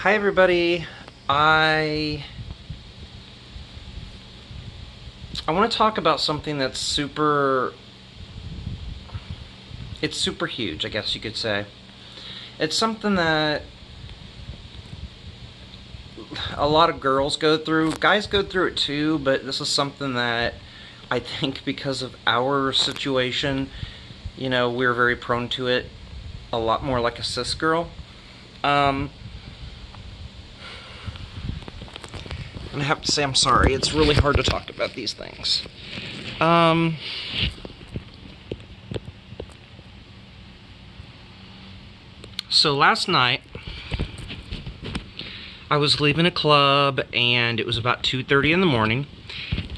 Hi everybody. I want to talk about something that's super huge, I guess you could say. It's something that a lot of girls go through. Guys go through it too, but this is something that I think because of our situation, we're very prone to it. A lot more like a cis girl. And I have to say I'm sorry. It's really hard to talk about these things. So last night, I was leaving a club, and it was about 2:30 in the morning,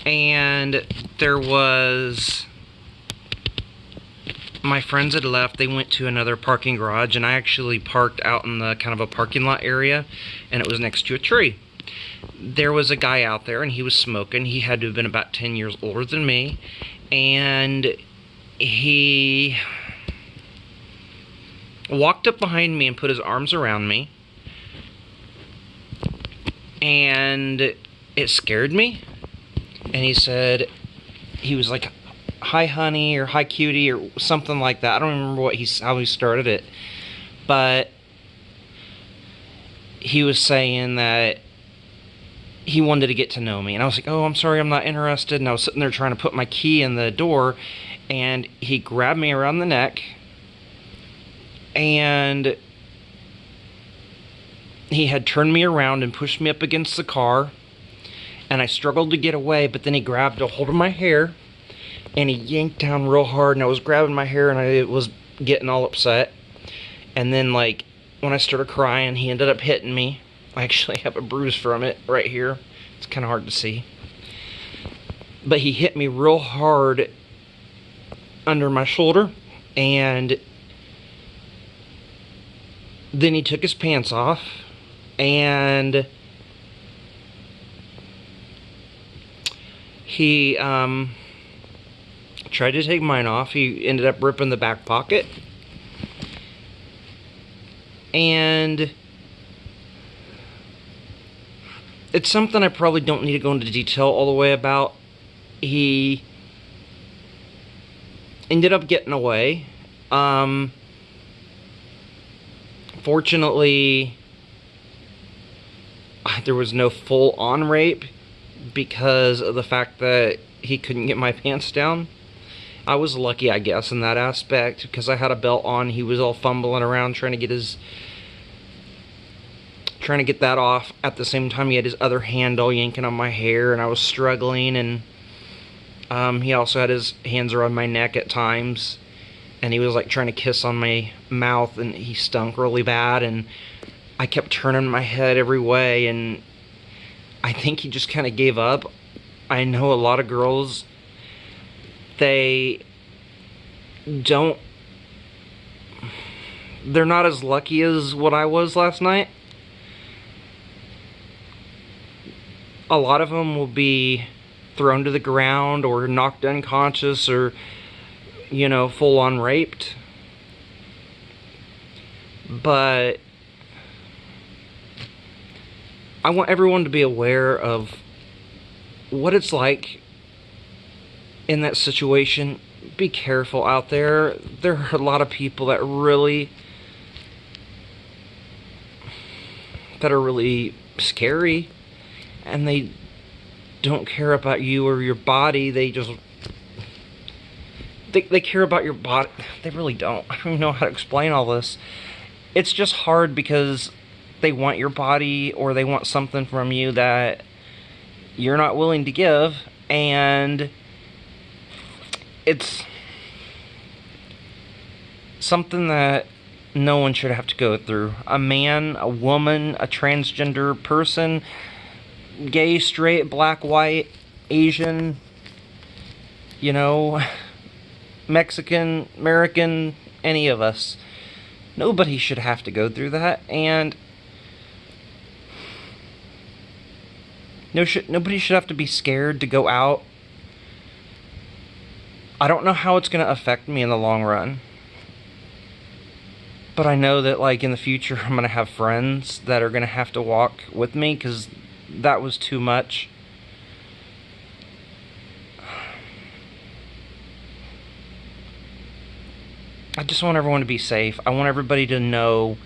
and my friends had left. They went to another parking garage, and I actually parked out in the kind of a parking lot area, and it was next to a tree. There was a guy out there, and he was smoking. He had to have been about 10 years older than me, and he walked up behind me and put his arms around me, and it scared me. And he was like, "Hi honey," or "Hi cutie," or something like that. I don't remember how he started it, but he was saying that he wanted to get to know me, and I was like, "Oh, I'm sorry, I'm not interested." And I was sitting there trying to put my key in the door, and he grabbed me around the neck, and he had turned me around and pushed me up against the car, and I struggled to get away, but then he grabbed a hold of my hair, and he yanked down real hard, and I was grabbing my hair, and I was getting all upset. And then, like, when I started crying, he ended up hitting me. I actually have a bruise from it right here. It's kind of hard to see. But he hit me real hard under my shoulder, and then he took his pants off, and he tried to take mine off. He ended up ripping the back pocket, and it's something I probably don't need to go into detail all the way about. He ended up getting away. Fortunately, there was no full-on rape because of the fact that he couldn't get my pants down. I was lucky, I guess, in that aspect, because I had a belt on. He was all fumbling around trying to get that off. At the same time, he had his other hand all yanking on my hair, and I was struggling. And he also had his hands around my neck at times, and he was like trying to kiss on my mouth, and he stunk really bad, and I kept turning my head every way, and I think he just kind of gave up. I know a lot of girls, they're not as lucky as what I was last night. A lot of them will be thrown to the ground or knocked unconscious or, full-on raped. But I want everyone to be aware of what it's like in that situation. Be careful out there. There are a lot of people that are really scary, and they don't care about you or your body. They care about your body. They really don't. I don't even know how to explain all this. It's just hard because they want your body, or they want something from you that you're not willing to give, and it's something that no one should have to go through. A man, a woman, a transgender person, gay, straight, black, white, Asian, Mexican, American, any of us. Nobody should have to go through that, and nobody should have to be scared to go out. I don't know how it's going to affect me in the long run, But I know that, like, in the future, I'm gonna have friends that are gonna have to walk with me, because that was too much. I just want everyone to be safe. I want everybody to know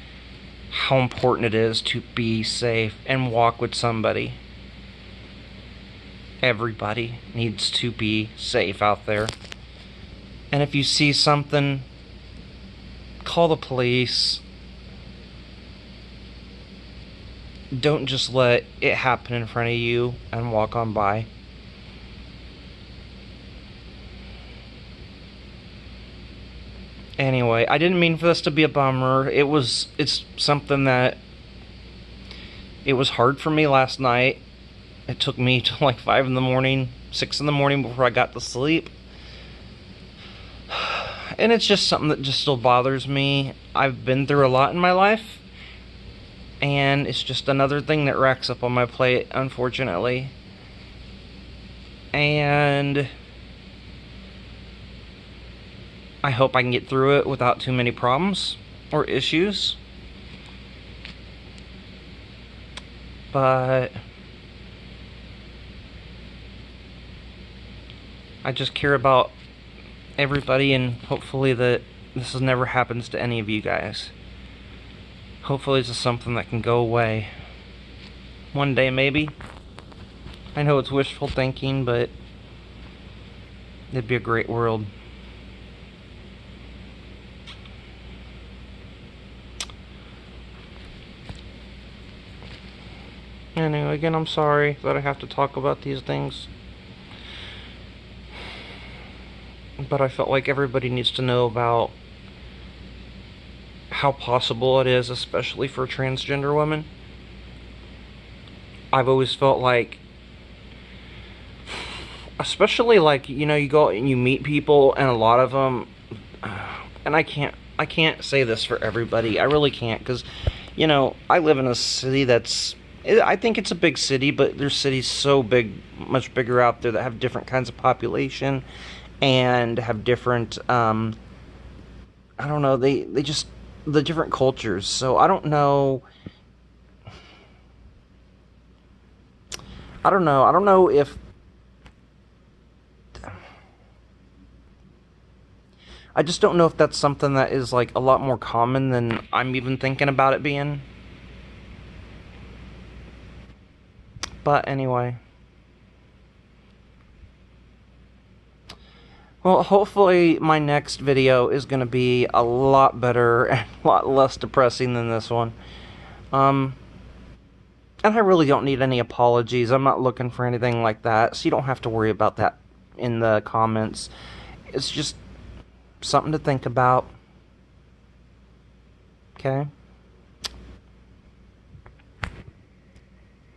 how important it is to be safe and walk with somebody. Everybody needs to be safe out there. And if you see something, call the police. Don't just let it happen in front of you and walk on by. Anyway, I didn't mean for this to be a bummer. It's something that, it was hard for me last night. It took me to like 5 in the morning, 6 in the morning before I got to sleep. And it's just something that just still bothers me. I've been through a lot in my life, and it's just another thing that racks up on my plate, unfortunately. And I hope I can get through it without too many problems or issues. But I just care about everybody, and hopefully that this never happens to any of you guys. Hopefully this is something that can go away. One day, maybe. I know it's wishful thinking, but it'd be a great world. Anyway, again, I'm sorry that I have to talk about these things. But I felt like everybody needs to know about how possible it is, especially for transgender women. I've always felt like, especially like, you know, you go and you meet people, and a lot of them, and I can't say this for everybody, I really can't, because, you know, I live in a city that's, I think it's a big city, but there's cities so big, much bigger out there, that have different kinds of population, and have different, I don't know, they just, the different cultures, so I don't know if, I just don't know if that's something that is like a lot more common than I'm even thinking about it being. But anyway. Well, hopefully my next video is going to be a lot better and a lot less depressing than this one. And I really don't need any apologies. I'm not looking for anything like that, so you don't have to worry about that in the comments. It's just something to think about. Okay?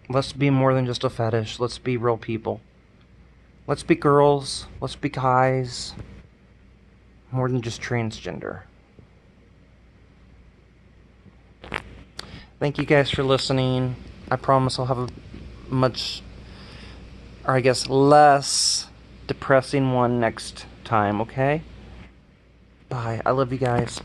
Let's be more than just a fetish. Let's be real people. Let's be girls. Let's be guys. More than just transgender. Thank you guys for listening. I promise I'll have a much, or I guess less depressing one next time, okay? Bye. I love you guys.